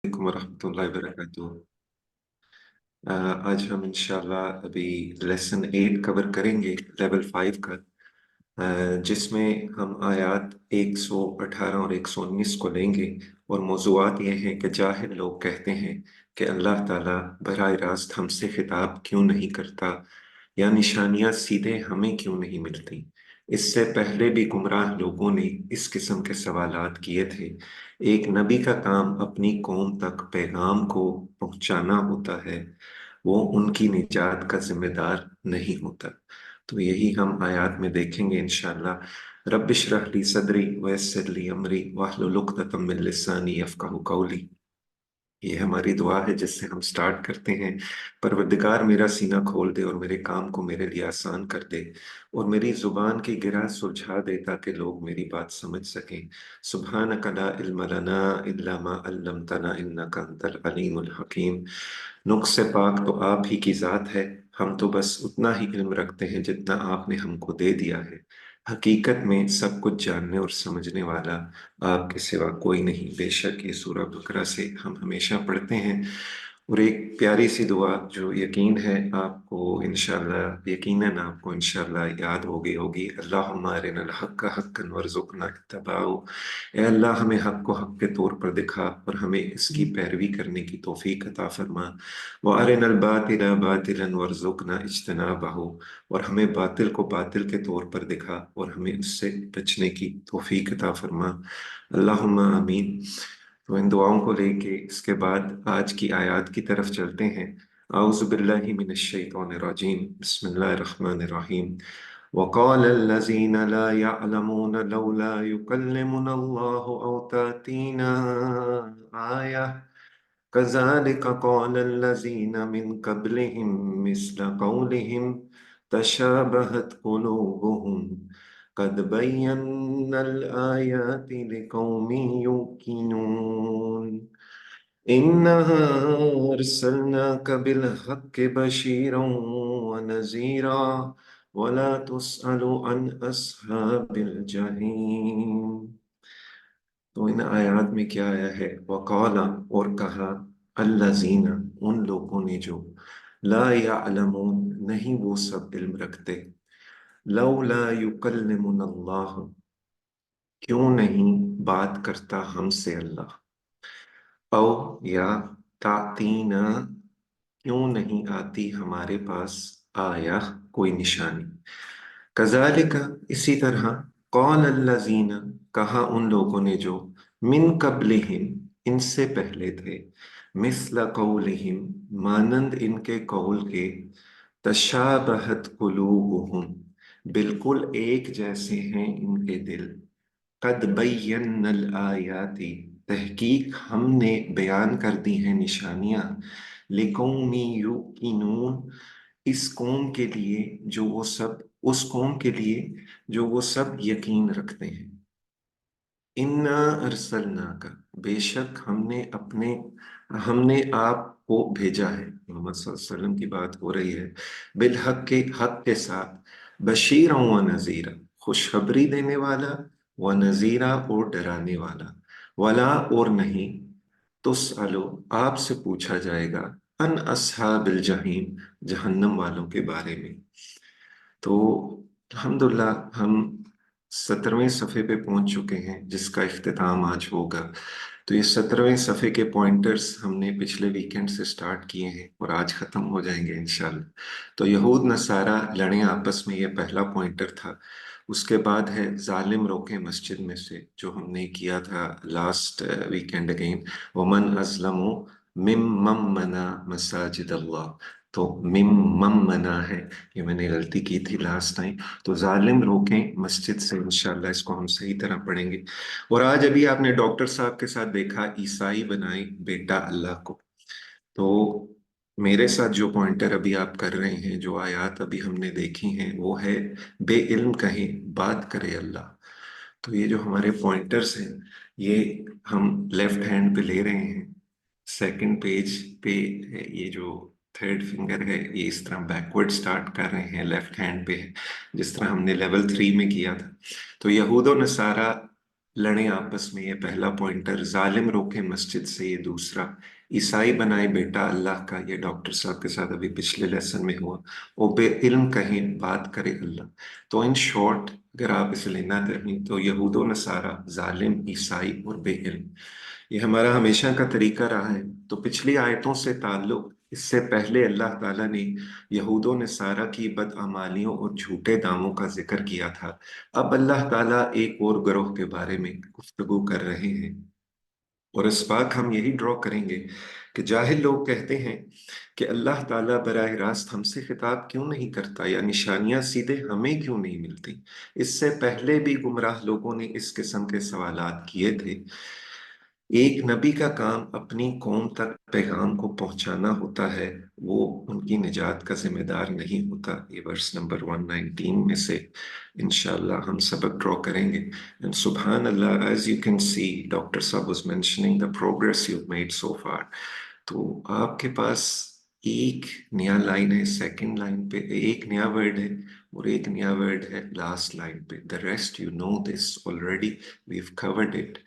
अलैकुम वरहमतुल्लाहि वबरकातुह। आज हम इंशाल्लाह अभी लेसन 8 कवर करेंगे, लेवल 5 का, जिसमें हम आयात 118 और 119 को लेंगे। और मौज़ूआत ये हैं कि जाहिल लोग कहते हैं कि अल्लाह ताला बराह रास्त हमसे खिताब क्यों नहीं करता, या निशानियां सीधे हमें क्यों नहीं मिलती। इससे पहले भी गुमराह लोगों ने इस किस्म के सवालात किए थे। एक नबी का काम अपनी कौम तक पैगाम को पहुंचाना होता है, वो उनकी निजात का जिम्मेदार नहीं होता। तो यही हम आयात में देखेंगे इंशाअल्लाह। रब्बिश्रह ली सदरी वयस्सिर ली अमरी वाहलुल उक़दतम मिन लिसानी यफ़क़हू क़ौली। ये हमारी दुआ है जिससे हम स्टार्ट करते हैं। परवरदिगार मेरा सीना खोल दे और मेरे काम को मेरे लिए आसान कर दे, और मेरी जुबान की गिरह सुलझा दे ताकि लोग मेरी बात समझ सकें। सुब्हानक ला इल्म लना इल्ला मा अल्लमतना इन्नका अंतल अलीमुल हकीम। नुक्स से पाक तो आप ही की जात है, हम तो बस उतना ही इल्म रखते हैं जितना आपने हमको दे दिया है। हकीकत में सब कुछ जानने और समझने वाला आपके सिवा कोई नहीं। बेशक ये सूरह बकरा से हम हमेशा पढ़ते हैं। और एक प्यारी सी दुआ जो यकीन है आपको इंशाल्लाह, यकीनन आपको इंशाल्लाह याद हो गई होगी। अल्लाहुम्मा अरिनल हक्का हक्कन वरज़ुक़ना इत्तिबाअहू। ए अल्लाह, हमें हक को हक के तौर पर दिखा और हमें इसकी पैरवी करने की तौफीक अता फरमा। व अरिनल बातिला बातिलन वरज़ुक़ना इज्तनाबहू। और हमें बातिल को बातिल के तौर पर दिखा और हमें उससे बचने की तौफीक अता फरमा। अल्लाहुम्मा आमीन। तो इन दुआओं को लेके इसके बाद आज की आयत की तरफ चलते हैं। आऊज़ु बिल्लाहि मिनश शैतानिर रजीम, बिस्मिल्लाहिर रहमानिर रहीम। वक़ाल लज़ीना ला यअलमून लौला युकल्लिमुना अल्लाहु औ तातीना आया कज़ालिक क़ाल लज़ीना मिन क़ब्लिहिम मिस्ल क़ौलिहिम तशाबहत क़ुलूबुहुम क़द बय्यन्नल आयाति लिक़ौमिन युक़िनून। इन्ना अरसलनाका बिलहक्कि बशीरन व नज़ीरा वला तुस्अलु अन अस्हाबिल जहीम। तो इन आयात में क्या आया है? वक़ाला, और कहा, अल्लज़ीना, उन लोगों ने जो, ला यअलमून, नहीं वो सब इल्म रखते, लौला युकल्लिमुनल्लाह, क्यों नहीं बात करता हमसे अल्लाह, औ या तातीना, क्यों नहीं आती हमारे पास आया कोई निशानी। कज़ालिका, इसी तरह, कौल अल्लज़ीना, कहा उन लोगों ने जो, मिन कब्लिहिम, इनसे पहले थे, मिस्ल कौलिहिम, मानंद इनके कौल के, तशाबहत कुलूबुहुम, बिल्कुल एक जैसे हैं इनके दिल। कद बय्यन्नल आयाति, तहकीक हमने बयान कर दी हैं निशानियां, लिकौमी युकिनून, इस कौम के लिए जो वो सब, उस कौम के लिए जो वो सब यकीन रखते हैं। इन्ना अरसलनाका, बेशक हमने आपको भेजा है, मोहम्मद सल्लल्लाहु अलैहि वसल्लम की बात हो रही है, बिल हक के साथ, बशीर व नज़ीरा, खुशखबरी देने वाला, व नज़ीरा, और डराने वाला, वला, और नहीं, तुसअलो, आपसे पूछा जाएगा, अन अस्हाबिल जहीम, जहन्नम वालों के बारे में। तो अल्हम्दुलिल्लाह हम 17वें सफ़े पे पहुंच चुके हैं जिसका इख्तिताम आज होगा। तो ये 17वें सफ़े के पॉइंटर्स हमने पिछले वीकेंड से स्टार्ट किए हैं और आज ख़त्म हो जाएंगे इंशाल्लाह। तो यहूद नसारा लड़ें आपस में, ये पहला पॉइंटर था। उसके बाद है जालिम रोके मस्जिद में से, जो हमने किया था लास्ट वीकेंड अगेन। वमन अज़लमु मिम्मम मना मसाजिद अल्लाह। तो मिम्मम मना है, ये मैंने गलती की थी लास्ट टाइम। तो जालिम रोकें मस्जिद से, इंशाल्लाह इसको हम सही तरह पढ़ेंगे। और आज अभी आपने डॉक्टर साहब के साथ देखा, ईसाई बनाए बेटा अल्लाह को। तो मेरे साथ जो पॉइंटर अभी आप कर रहे हैं, जो आयत अभी हमने देखी हैं, वो है बे इल्म कहे बात करे अल्लाह। तो ये जो हमारे पॉइंटर्स हैं, ये हम लेफ्ट हैंड पे ले रहे हैं। सेकंड पेज पे ये जो थर्ड फिंगर है, ये इस तरह बैकवर्ड स्टार्ट कर रहे हैं, लेफ्ट हैंड पे है, जिस तरह हमने लेवल 3 में किया था। तो यहूद और नसारा लड़ें आपस में, ये पहला पॉइंटर। जालिम रोके मस्जिद से, ये दूसरा। ईसाई बनाए बेटा अल्लाह का, ये डॉक्टर साहब के साथ अभी पिछले लेसन में हुआ। और बे इल्म कहें, बात करे अल्लाह। तो इन शॉर्ट अगर आप इसे लेना चाहें तो यहूदो नसारा, जालिम, ईसाई और बे इल्म, ये हमारा हमेशा का तरीका रहा है। तो पिछली आयतों से ताल्लुक, इससे पहले अल्लाह ताला ने यहूदों ने सारा की बदअमालियों और झूठे दावों का जिक्र किया था। अब अल्लाह ताला एक और ग्रोह के बारे में गुफ्तगू कर रहे हैं। और इस बात हम यही ड्रॉ करेंगे कि जाहिल लोग कहते हैं कि अल्लाह ताला बराह रास्त हमसे खिताब क्यों नहीं करता, या निशानियां सीधे हमें क्यों नहीं मिलती। इससे पहले भी गुमराह लोगों ने इस किस्म के सवालात किए थे। एक नबी का काम अपनी कौम तक पैगाम को पहुंचाना होता है, वो उनकी निजात का जिम्मेदार नहीं होता। ये वर्स नंबर 119 में से इंशाल्लाह हम सबक ड्रॉ करेंगे। एंड सुभान अल्लाह, as you can see, doctor साहब was mentioning the progress you made so far. तो आपके पास एक नया लाइन है सेकंड लाइन पे, एक नया वर्ड है, और एक नया वर्ड है लास्ट लाइन पे। The rest you know this already, we have covered it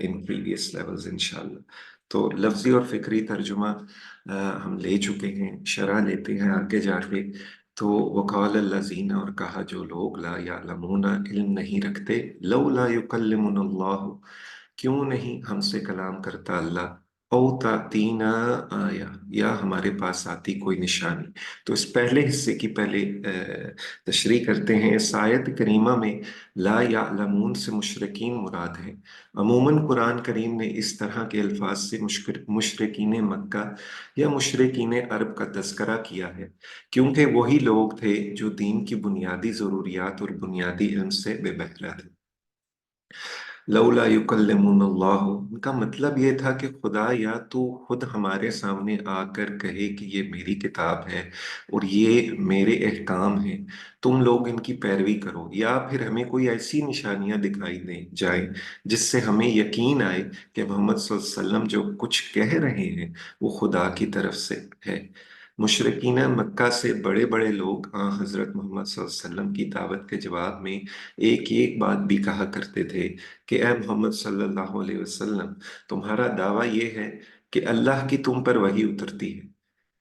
in previous levels इंशाल्लाह। तो लफ्जी और फिक्री तर्जुमा हम ले चुके हैं, शरह लेते हैं आगे जाके। तो वकाल लजीन, और कहा जो लोग ला यालमूना, इल्म नहीं रखते, लौला युकल्लिमुनल्लाहु, क्यों नहीं हमसे कलाम करता अल्लाह, औ तातीना आया, या हमारे पास आती कोई निशानी। तो इस पहले हिस्से की पहले तशरीह करते हैं। इस आयत करीमा में ला यालमून से मुशरिकीन मुराद है। अमूमन कुरान करीम ने इस तरह के अल्फाज से मुशरिकीन मक्का या मुशरिकीन अरब का तज़किरा किया है, क्योंकि वही लोग थे जो दीन की बुनियादी ज़रूरियात और बुनियादी इल्म से बेबहरा थे। लौला युकल्लिमुनल्लाहु, उनका मतलब ये था कि खुदा या तो खुद हमारे सामने आकर कहे कि ये मेरी किताब है और ये मेरे अहकाम हैं, तुम लोग इनकी पैरवी करो, या फिर हमें कोई ऐसी निशानियां दिखाई दे जाए जिससे हमें यकीन आए कि मोहम्मद सल्लल्लाहु अलैहि वसल्लम जो कुछ कह रहे हैं वो खुदा की तरफ से है। मुशरिकीन मक्का से बड़े बड़े लोग हजरत मोहम्मद सल्लल्लाहु अलैहि वसल्लम की दावत के जवाब में एक एक बात भी कहा करते थे कि ए मोहम्मद सल्लल्लाहु अलैहि वसल्लम, तुम्हारा दावा ये है कि अल्लाह की तुम पर वही उतरती है,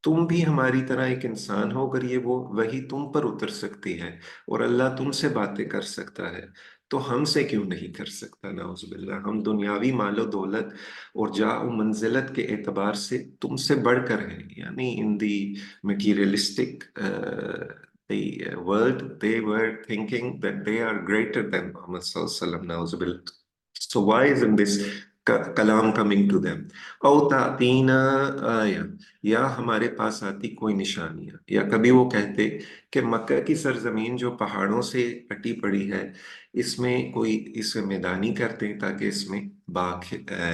तुम भी हमारी तरह एक इंसान हो, अगर ये वो वही तुम पर उतर सकती है और अल्लाह तुमसे बातें कर सकता है, तो हमसे क्यों नहीं कर सकता। नाउजुबिल्लाह, हम दुनियावी मालो दौलत और जाओ मंजिलत के एतबार से तुमसे बढ़कर हैं, यानी इन दी materialistic world, they were thinking that they are greater than Muhammad Sallallahu Alaihi Wasallam. Nauzubillah. So why isn't this kalam coming to them? औ तातीना आया, या हमारे पास आती कोई निशानियां। या कभी वो कहते कि मक्का की सरजमीन जो पहाड़ों से कटी पड़ी है, इसमें कोई इसे मैदानी कर दें ताकि इसमें बाग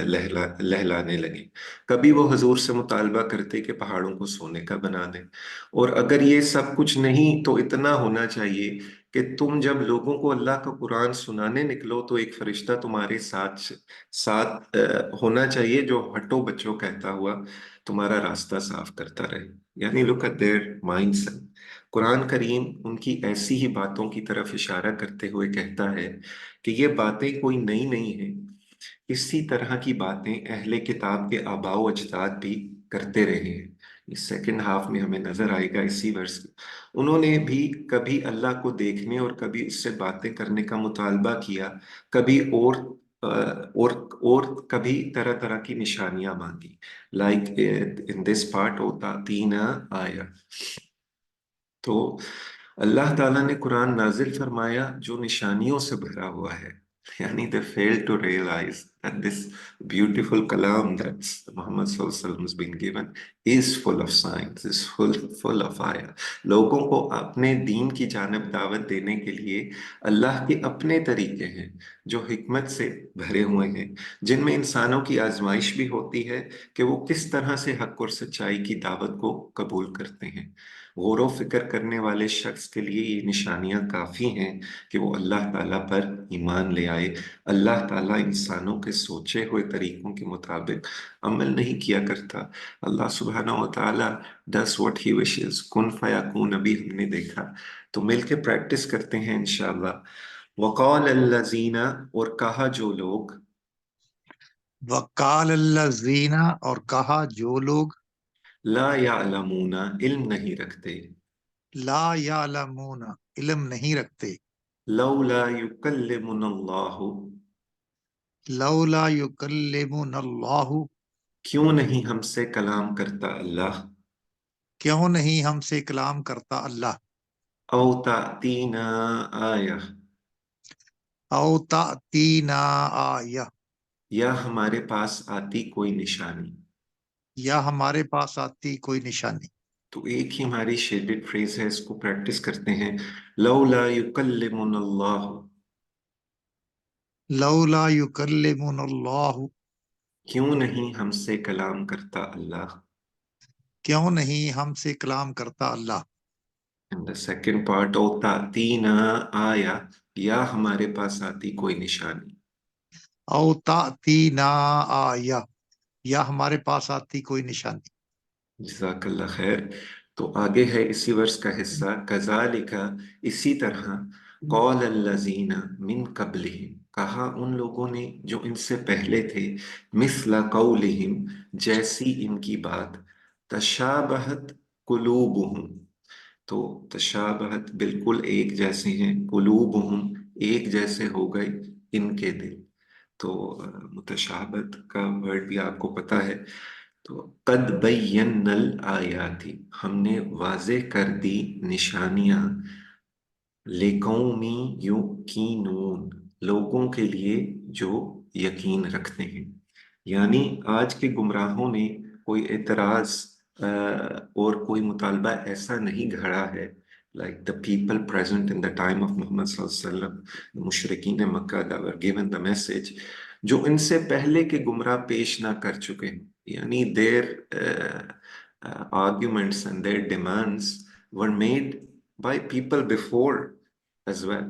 लहलाने लगे। कभी वो हजूर से मुतालबा करते कि पहाड़ों को सोने का बना दें। और अगर ये सब कुछ नहीं तो इतना होना चाहिए कि तुम जब लोगों को अल्लाह का कुरान सुनाने निकलो तो एक फरिश्ता तुम्हारे साथ साथ होना चाहिए, जो हटो बच्चों कहता हुआ तुम्हारा रास्ता साफ करता रहे। यानी लुक एट देयर माइंडसेट। कुरान करीम उनकी ऐसी ही बातों की तरफ इशारा करते हुए कहता है कि ये बातें कोई नई नहीं है, इसी तरह की बातें अहले किताब के आबाओ अजदाद भी करते रहे हैं। इस सेकंड हाफ में हमें नजर आएगा इसी वर्ष। उन्होंने भी कभी अल्लाह को देखने और कभी उससे बातें करने का मुतालबा किया, कभी और कभी तरह तरह की निशानियां मांगी। लाइक इन दिस पार्ट होता तीन आया। तो अल्लाह ताला ने कुरान नाजिल फरमाया जो निशानियों से भरा हुआ है, यानी they fail to realize that this beautiful कलाम दैट मोहम्मद सल्लल्लाहु अलैहि वसल्लम has been given is full of signs, is full of आया। लोगों को अपने दीन की जानब दावत देने के लिए अल्लाह के अपने तरीके हैं जो हिकमत से भरे हुए हैं, जिनमें इंसानों की आजमाइश भी होती है कि वो किस तरह से हक और सच्चाई की दावत को कबूल करते हैं। गौर व फिक्र करने वाले शख्स के लिए ये निशानियां काफी हैं कि वो अल्लाह ताला पर ईमान ले आए। अल्लाह ताला इंसानों के सोचे हुए तरीकों के मुताबिक अमल नहीं किया करता। अल्लाह सुब्हानहू व तआला डज व्हाट ही विशेस, कुन फयाकून अभी हमने देखा। तो मिलके प्रैक्टिस करते हैं इंशाल्लाह। वक़ाल अल्लज़ीना, और कहा जो लोग, वकाल अल्लज़ीना, और कहा जो लोग, ला यअलमूना, इल्म नहीं रखते, ला यालमून, इल्म नहीं रखते, लौला युकल्लिमुनल्लाहु, लौला युकल्लिमुनल्लाहु, क्यों नहीं हमसे कलाम करता अल्लाह, क्यों नहीं हमसे कलाम करता अल्लाह, औ तातीना आया, औ तातीना आया, या हमारे पास आती कोई निशानी। या हमारे पास आती कोई निशानी। तो एक ही हमारी शेडेड फ्रेज है, इसको प्रैक्टिस करते हैं। लौला युकल्लिमुनल्लाहु, लौला युकल्लिमुनल्लाहु, क्यों नहीं हमसे कलाम करता अल्लाह। क्यों नहीं हमसे कलाम करता अल्लाह। एंड द सेकंड पार्ट, ओ तातीना आया, या हमारे पास आती कोई निशानी। औ तातीना आया, या हमारे पास आती कोई निशानी। जज़ाकल्लाह खैर। तो आगे है इसी वर्ष का हिस्सा, कज़ालिका, इसी तरह, कौल अल्लज़ीना मिन क़ब्लिहिम, कहा उन लोगों ने जो इनसे पहले थे, मिस्ला कौलिहिम, जैसी इनकी बात, तशाबहत कुलूबुहुम, तो तशाबहत बिल्कुल एक जैसे हैं, कुलूबुहुम एक जैसे हो गए इनके दिल। तो मुतशाबत का वर्ड भी आपको पता है। तो कद बय्यन्नल आयाति, हमने वाज़े कर दी निशानियां, लिकौमी युकीनून, लोगों के लिए जो यकीन रखते हैं। यानी आज के गुमराहों ने कोई एतराज और कोई मुतालबा ऐसा नहीं घड़ा है, like the people present in the time of Muhammad sallallahu alaihi wasallam, the मुशरिकीन Mecca that were given the message, जो इनसे पहले के गुमराह पेश ना कर चुके हैं। यानी their arguments and their demands were made by people before as well.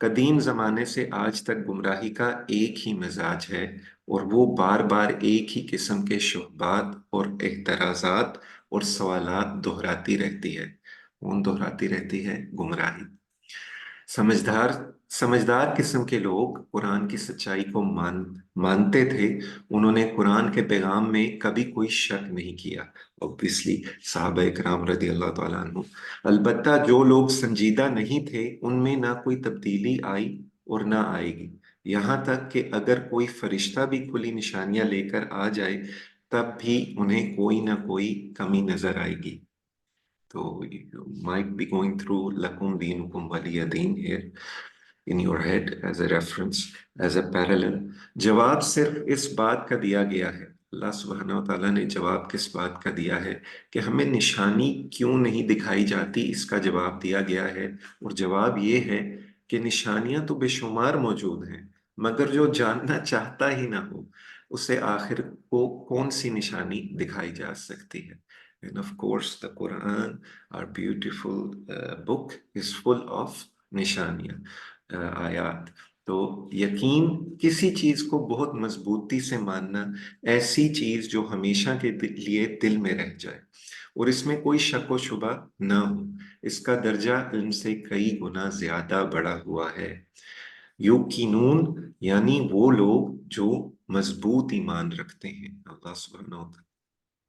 कदीम जमाने से आज तक गुमराही का एक ही मिजाज है, और वो बार बार एक ही किस्म के शुबहात और एतराजात और सवालात दोहराती रहती है। कौन दोहराती रहती है? गुमराही। समझदार समझदार किस्म के लोग कुरान की सच्चाई को मानते थे। उन्होंने कुरान के पैगाम में कभी कोई शक नहीं किया। ऑब्वियसली साहबा इकराम रदी अल्लाह ताला अन्हु। अलबत्ता जो लोग संजीदा नहीं थे, उनमें ना कोई तब्दीली आई और ना आएगी। यहाँ तक कि अगर कोई फरिश्ता भी खुली निशानियां लेकर आ जाए, तब भी उन्हें कोई ना कोई कमी नजर आएगी। So you might be going through Lakum Deenukum Waliya Deen here in your head as a reference, as a parallel. जवाब सिर्फ इस बात का दिया गया है, अल्लाह सुब्हानहू व तआला ने जवाब किस बात का दिया है कि हमें निशानी क्यों नहीं दिखाई जाती, इसका जवाब दिया गया है। और जवाब ये है कि निशानियां तो बेशुमार मौजूद हैं, मगर जो जानना चाहता ही ना हो, उसे आखिर को कौन सी निशानी दिखाई जा सकती है। And of course, the Quran, our beautiful book, is full of निशानियां, आयात। तो यकीन किसी चीज को बहुत मजबूती से मानना, ऐसी चीज जो हमेशा के लिए दिल में रह जाए और इसमें कोई शक व शुबा ना हो, इसका दर्जा इल्म से कई गुना ज्यादा बढ़ा हुआ है। युकीनून यानी वो लोग जो मजबूत ईमान रखते हैं। अल्लाह सुब्हानहू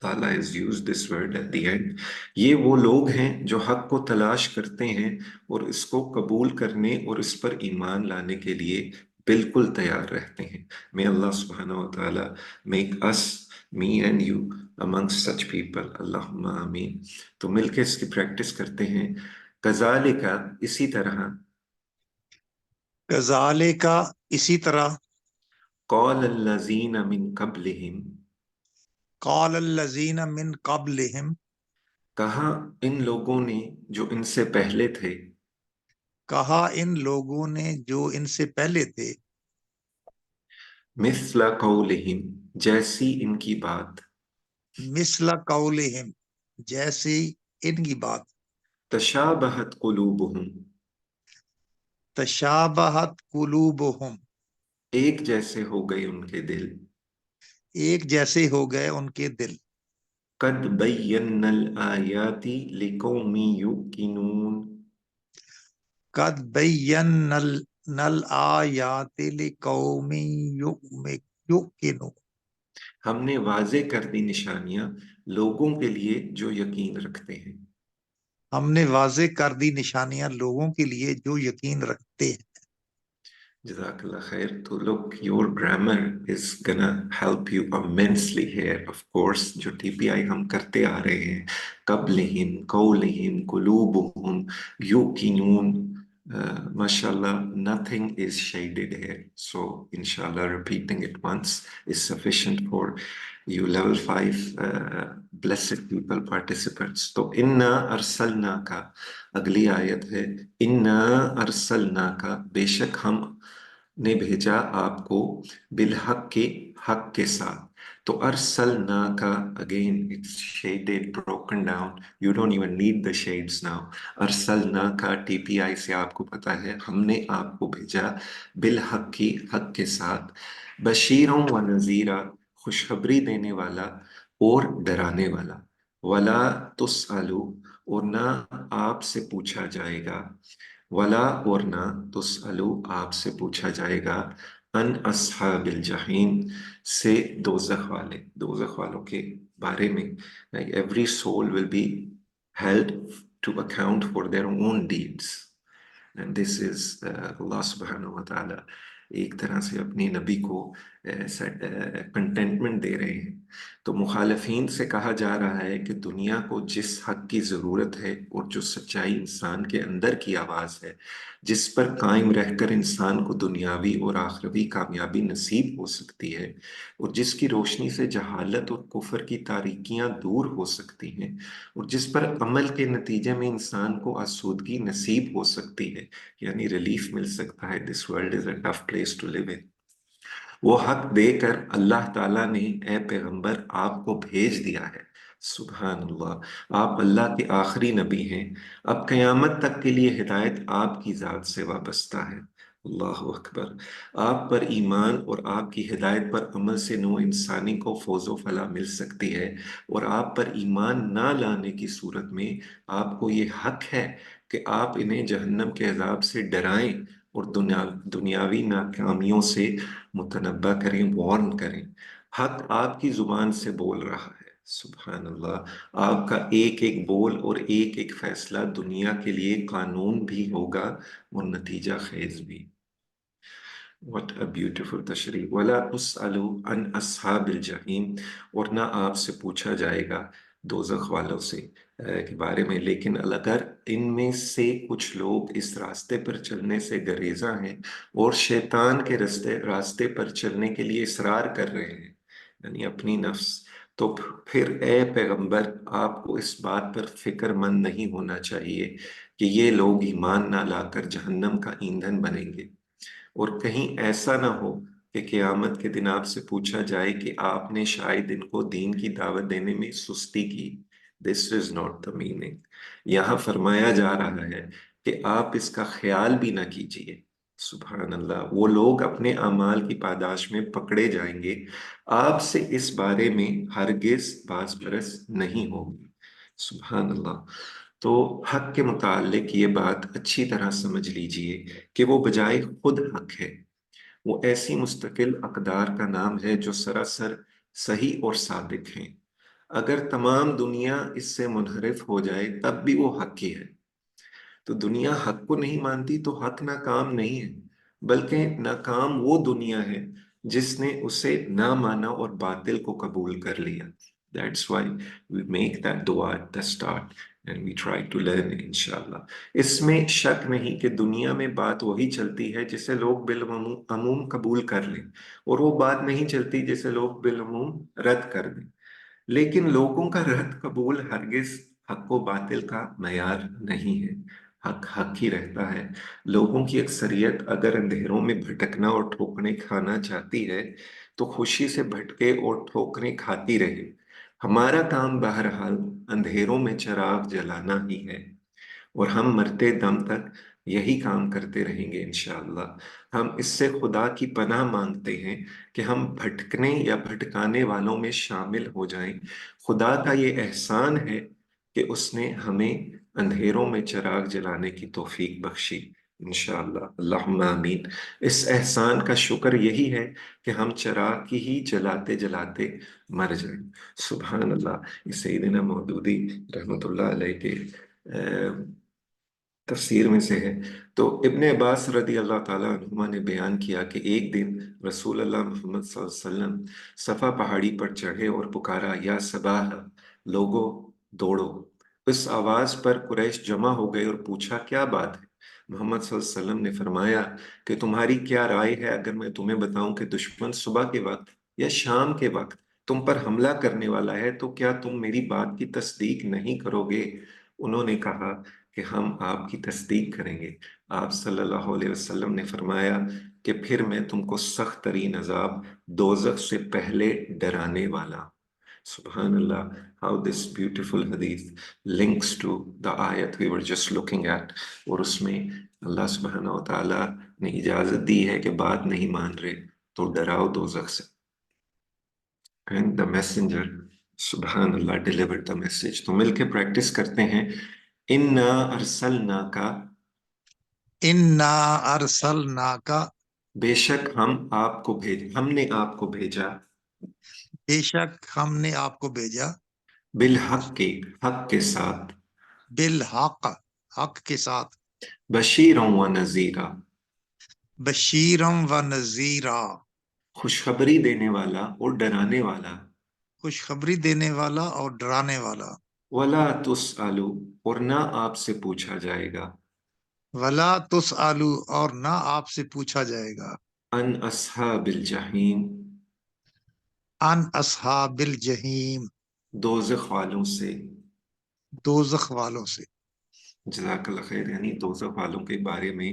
ताला has used this word at the end. ये वो लोग हैं जो हक को तलाश करते हैं और इसको कबूल करने और इस पर ईमान लाने के लिए बिल्कुल तैयार रहते हैं। May Allah subhanahu wa ta'ala make us, me and you, amongst such people. Allahumma आमीन। तो मिलके इसकी प्रैक्टिस करते हैं। कज़ालिका, इसी तरह, गजाले का, इसी तरह, कौल अल्लज़ीन मिन क़ब्लिहिम, कौल अल्लज़ीन मिन क़ब्लिहिम, कहा इन लोगों ने जो इनसे पहले थे, कहा इन लोगों ने जो इनसे पहले थे, मिस्ला कौलिहिम, जैसी इनकी बात, मिस्ल कौलिहिम, जैसी इनकी बात, तशाबहत कुलूबुहुम, तशाबहत कुलूबुहुम, एक जैसे हो गए उनके दिल, एक जैसे हो गए उनके दिल, कद बय्यन्नल आयाति लिकौमी युकीनून, कद बय्यन्नल नल आयाति लिकौमि युकिनून। हमने वाजे कर दी निशानियां लोगों के लिए जो यकीन रखते हैं। हमने वाजे कर दी निशानियां लोगों के लिए जो यकीन रखते हैं। Jazakallah khair. So look, your grammar is gonna help you immensely here. Of course, जो TPI हम करते आ रहे हैं, कब्लिहिम, कौलिहिम, कुलूबुहुम, युकिनून, mashallah, nothing is shaded here. So, inshallah, repeating it once is sufficient for you level 5 blessed people participants. तो इन्ना अरसलना का अगली आयत है, इन्ना अरसलना का, बेशक हम ने भेजा आपको, बिलहक के, हक के साथ। तो अरसलना का, again it's shaded, broken down, you don't even need the shades now. अरसलना का टीपीआई से आपको पता है, हमने आपको भेजा, बिलहक की, हक के साथ, बशीरों व नजीरा, खुशखबरी देने वाला और डराने वाला, वला तुसअलु, और ना आपसे पूछा जाएगा, वला, और ना, तुसअलु, आपसे पूछा जाएगा, अन अस्हाबिल जहीम, से दोजख वालों के बारे में। Every soul will be held to account for their own deeds, and this is Allah सुब्हानहू व तआला एक तरह से अपने नबी को कंटेंटमेंट दे रहे हैं। तो मुखालफीन से कहा जा रहा है कि दुनिया को जिस हक की ज़रूरत है और जो सच्चाई इंसान के अंदर की आवाज़ है, जिस पर कायम रहकर इंसान को दुनियावी और आखिरवी कामयाबी नसीब हो सकती है, और जिसकी रोशनी से जहालत और कुफर की तारीकियां दूर हो सकती हैं, और जिस पर अमल के नतीजे में इंसान को आसूदगी नसीब हो सकती है, यानी रिलीफ मिल सकता है। This world is a tough place to live in. वो हक देकर अल्लाह ताला ने, ए पैगंबर, आपको भेज दिया है। सुभान अल्लाह, आप अल्लाह के आखिरी नबी हैं। अब कयामत तक के लिए हिदायत आपकी जात से वाबस्ता है। अल्लाह अकबर। आप पर ईमान और आपकी हिदायत पर अमल से नो इंसानी को फौजो फला मिल सकती है, और आप पर ईमान ना लाने की सूरत में आपको ये हक है कि आप इन्हें जहन्नम के अजाब से डराएं और दुनियावी नाकामियों से मुतनब्बा करें, वार्न करें। हक आपकी जुबान से बोल रहा है। सुभान अल्लाह, आपका एक एक बोल और एक एक फैसला दुनिया के लिए कानून भी होगा और नतीजा खेज भी। What a beautiful तशरीह। वला तुसअलु अन अस्हाबिल जहीम, और ना आपसे पूछा जाएगा दोजख वालों से के बारे में। लेकिन अगर इनमें से कुछ लोग इस रास्ते पर चलने से गरेजा हैं और शैतान के रास्ते रास्ते पर चलने के लिए इसरार कर रहे हैं, यानी अपनी नफ्स, तो फिर ए पैगंबर, आपको इस बात पर फिक्रमंद नहीं होना चाहिए कि ये लोग ईमान ना लाकर जहन्नम का ईंधन बनेंगे। और कहीं ऐसा ना हो कि क़यामत के दिन आपसे पूछा जाए कि आपने शायद इनको दीन की दावत देने में सुस्ती की। This is not the meaning. यहाँ फरमाया जा रहा है कि आप इसका ख्याल भी ना कीजिए। सुभान अल्लाह, वो लोग अपने अमाल की पादाश में पकड़े जाएंगे, आपसे इस बारे में हरगिज बाज बरस नहीं होगी। सुभान अल्लाह। तो हक के मुतालिक ये बात अच्छी तरह समझ लीजिए कि वो बजाय खुद हक है, वो ऐसी मुस्तकिल अकदार का नाम है जो सरासर सही और सादिक हैं। अगर तमाम दुनिया इससे मुनहरिफ हो जाए तब भी वो हक ही है। तो दुनिया हक को नहीं मानती तो हक नाकाम नहीं है, बल्कि नाकाम वो दुनिया है जिसने उसे ना माना और बातिल को कबूल कर लिया। That's why we make that दुआ at the start and we try to learn इंशाल्लाह। इसमें शक नहीं कि दुनिया में बात वही चलती है जिसे लोग बिलअमूम कबूल कर लें, और वो बात नहीं चलती जिसे लोग बिलअमूम रद्द कर दें। लेकिन लोगों का रद्द कबूल हरगिज हक व बातिल का मयार नहीं है। हक हक ही रहता है। लोगों की अक्सरियत अगर अंधेरों में भटकना और ठोकरें खाना चाहती है तो खुशी से भटके और ठोकरें खाती रहे। हमारा काम बहरहाल अंधेरों में चिराग जलाना ही है, और हम मरते दम तक यही काम करते रहेंगे इंशाअल्लाह। हम इससे खुदा की पनाह मांगते हैं कि हम भटकने या भटकाने वालों में शामिल हो जाएं। खुदा का ये एहसान है कि उसने हमें अंधेरों में चिराग जलाने की तौफीक बख्शी। انشاءاللہ اللہم آمین۔ اس احسان کا شکر یہی ہے کہ ہم چراغ کی ہی جلاتے جلاتے مر جائیں۔ سبحان اللہ، یہ سیدنا مودودی رحمت اللہ علیہ کے تفسیر میں سے ہے۔ تو ابن عباس رضی اللہ تعالیٰ عنہما نے بیان کیا کہ ایک دن رسول اللہ محمد صلی اللہ علیہ وسلم صفا پہاڑی پر چڑھے اور پکارا، یا صباح، لوگو دوڑو۔ اس آواز پر قریش جمع ہو گئے اور پوچھا کیا بات ہے؟ محمد صلی اللہ علیہ وسلم نے فرمایا کہ تمہاری کیا رائے ہے اگر میں تمہیں بتاؤں کہ دشمن صبح کے وقت یا شام کے وقت تم پر حملہ کرنے والا ہے، تو کیا تم میری بات کی تصدیق نہیں کرو گے؟ انہوں نے کہا کہ ہم آپ کی تصدیق کریں گے۔ آپ صلی اللہ علیہ وسلم نے فرمایا کہ پھر میں تم کو سخت ترین عذاب دوزخ سے پہلے ڈرانے والا۔ سبحان اللہ، how this beautiful hadith links to the ayat we were just looking at۔ اور اس میں اللہ سبحانہ و تعالیٰ نے اجازت دی ہے کہ بات نہیں مان رہے تو ڈراؤ دوزخ سے۔ And the messenger سبحان اللہ delivered the message۔ تو مل کے پریکٹس کرتے ہیں۔ اِنَّا أَرْسَلْنَاكَ، انا ارسلناک، بے شک ہم نے آپ کو بھیجا، بے شک ہم نے آپ کو بھیجا، بالحق کے، حق کے ساتھ، بالحق، حق کے ساتھ، بشیرا و نذیرا، بشیرم و نذیرا، خوشخبری دینے والا اور ڈرانے والا، خوشخبری دینے والا اور ڈرانے والا، ولا تسألو، اور نہ آپ سے پوچھا جائے گا، ولا تسالو، اور نہ آپ سے پوچھا جائے گا، ان اصحاب الجحیم، ان اصحاب الجحیم، دوزخ والوں سے۔ دوزخ والوں سے۔ جزاک اللہ خیر، یعنی دوزخ والوں کے بارے میں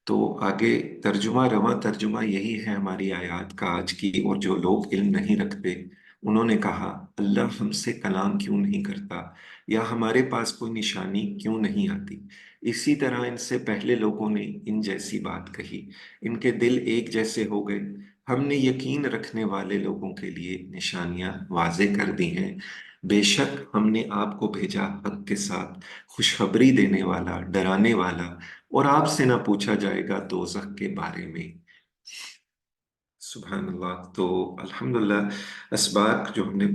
تو آگے ترجمہ، رواں ترجمہ یہی ہے ہماری آیات کا آج کی۔ اور جو لوگ علم نہیں رکھتے انہوں نے کہا اللہ ہم سے کلام کیوں نہیں کرتا، یا ہمارے پاس کوئی نشانی کیوں نہیں آتی؟ اسی طرح ان سے پہلے لوگوں نے ان جیسی بات کہی، ان کے دل ایک جیسے ہو گئے۔ ہم نے یقین رکھنے والے لوگوں کے لیے نشانیاں واضح کر دی ہیں۔ بے شک ہم نے آپ کو بھیجا حق کے ساتھ، خوشخبری دینے والا، ڈرانے والا، اور آپ سے نہ پوچھا جائے گا دوزخ کے بارے میں۔ سبحان اللہ۔ تو الحمدللہ اسباق جو ہم نے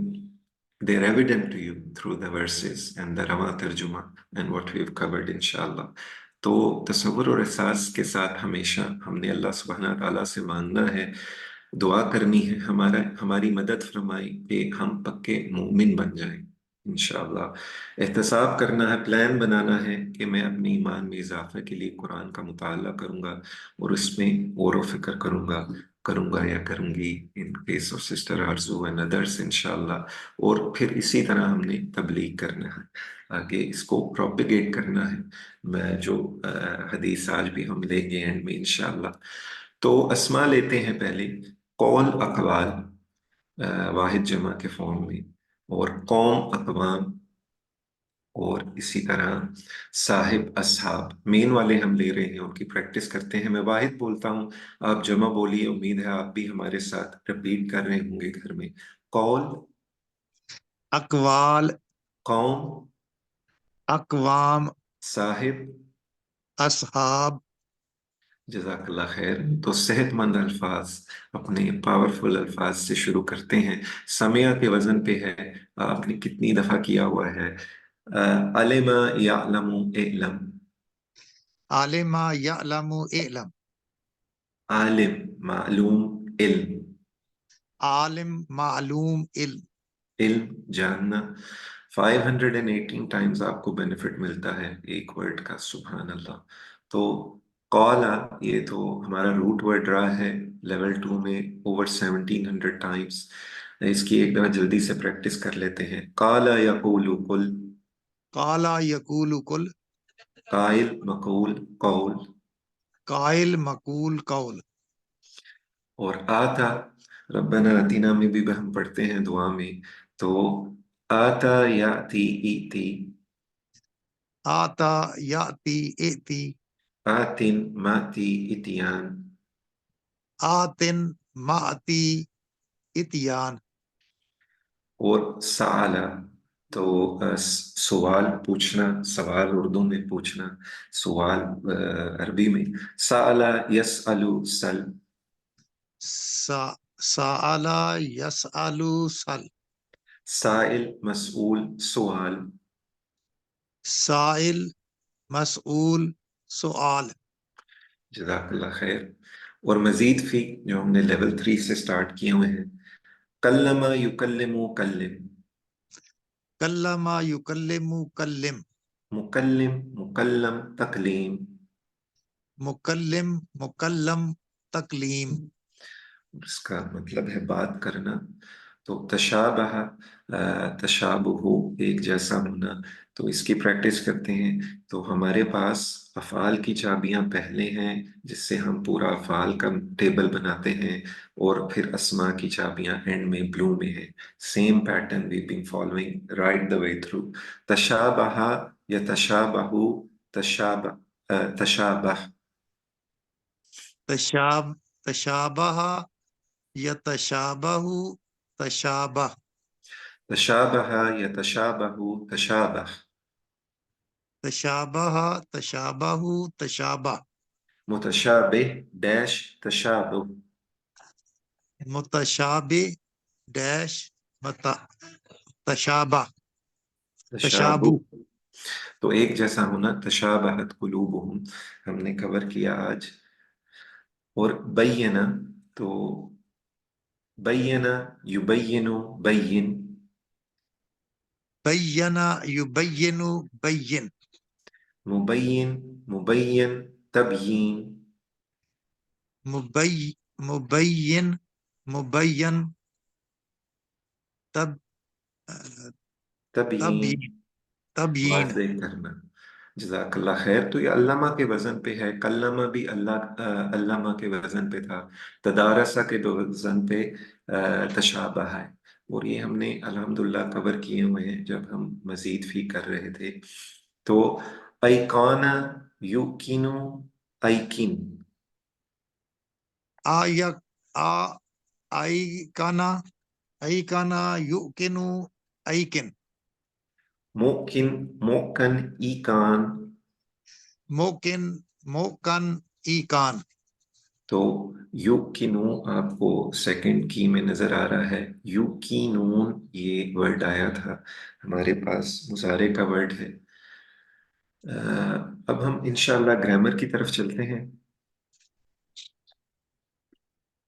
they're evident to you through the verses and the رواں ترجمہ and what we've covered انشاءاللہ۔ تو تصور اور احساس کے ساتھ ہمیشہ ہم نے اللہ سبحانہ تعالیٰ سے مانگنا ہے، دعا کرنی ہے، ہماری مدد فرمائی کہ ہم پکے مومن بن جائیں انشاءاللہ۔ احتساب کرنا ہے، پلان بنانا ہے کہ میں اپنی ایمان میں اضافے کے لیے قرآن کا مطالعہ کروں گا اور اس میں غور و فکر کروں گا یا کروں گی ان کیس آف سسٹر آرزو اینڈ ادرس انشاءاللہ۔ اور پھر اسی طرح ہم نے تبلیغ کرنا ہے، آگے اس کو پروپیگیٹ کرنا ہے۔ میں جو حدیث آج بھی ہم لیں گے اینڈ میں انشاءاللہ۔ تو اسماء لیتے ہیں پہلے، قول اقوال واحد جمع کے فارم میں، اور قوم اقوام، اور اسی طرح صاحب اصحاب، مین والے ہم لے رہے ہیں، ان کی پریکٹس کرتے ہیں۔ میں واحد بولتا ہوں، آپ جمع بولیے، امید ہے آپ بھی ہمارے ساتھ رپیٹ کر رہے ہوں گے گھر میں۔ قول، اقوال، قوم، اقوام، صاحب۔ اصحاب۔ جزاک اللہ خیر۔ تو صحت مند الفاظ، اپنے پاورفل الفاظ سے شروع کرتے ہیں۔ سمیع کے وزن پہ ہے، آپ نے کتنی دفعہ کیا ہوا ہے؟ علم یعلم اعلم، عالم یعلم علم، عالم معلوم علم، عالم معلوم علم۔ علم جاننا۔ 518 ٹائمز آپ کو بینیفٹ ملتا ہے ایک ورڈ کا، سبحان اللہ۔ تو قالا، یہ تو ہمارا روٹ ورڈ رہا ہے لیول 2 میں اوور 1700 ٹائمز۔ اس کی ایک دفعہ جلدی سے پریکٹس کر لیتے ہیں۔ قالا یقول قل، قالا یقول قل، قائل مقول قول، قائل مقول قول۔ اور آتا، ربنا آتینا میں بھی ہم پڑھتے ہیں دعا میں، تو آتا یاتی ایتی، آتا یاتی ایتی، آتن ماتی اتیان، آتن ماتی اتیان، اور سعلا، تو سوال پوچھنا، سوال اردو میں پوچھنا، سوال عربی میں سألا یسألو سل، سا سآلا یسآلو سل، سائل مسئول سوال. سائل مسئول سؤال. جزاک اللہ خیر. اور مزید فی جو ہم نے لیول 3 سے سٹارٹ کیے ہوئے ہیں، کلم یکلم کلم، کلم یکلم کلم، مکلم مکلم تکلیم. McCullum McCullum تکلیم. اس کا مطلب ہے بات کرنا. تو تشابہ، تشابہ ایک جیسا ہونا. تو اس کی پریکٹس کرتے ہیں. تو ہمارے پاس افعال کی چابیاں پہلے ہیں، جس سے ہم پورا افعال کا ٹیبل بناتے ہیں، اور پھر اسما کی چابیاں اینڈ میں بلو میں ہیں. Same pattern we been following right the way through. تشابہ یا تشابہ، تشابہ، تشابہ، تشابہ یتشابہ، تشابہ، تشابہ یا تشابہ، تشابہ. تشابہ تشابہ تشابہ. متشابہ ڈیش تشابہ. متشابہ ڈیش تشابہ، تشابہ تشابہ. تو ایک جیسا ہونا. تشابہت قلوبہم ہم نے کور کیا آج. اور بینا، تو بینا یبین بین، بینا یبین بین، مبین مبین تبیین، مبین مبین تب تبیین تبیین، تبیین. واضح کرنا. جزاک اللہ خیر. تو یہ علامہ کے وزن پہ ہے. کلمہ بھی اللہ علامہ کے وزن پہ تھا. تدارسہ کے وزن پہ تشابہ ہے. اور یہ ہم نے الحمدللہ کور کیے ہوئے ہیں جب ہم مزید فی کر رہے تھے. تو ایقان یوکینو ایکن، آیا آ آئی کانا، آئی کانا یوکنو ایکن، موکن موکن ایکان. موکن موکن ایکان. تو یوکینو آپ کو سیکنڈ کی میں نظر آ رہا ہے. یوکینون یہ ورڈ آیا تھا ہمارے پاس، مضارع کا ورڈ ہے. اب ہم انشاءاللہ گرامر کی طرف چلتے ہیں.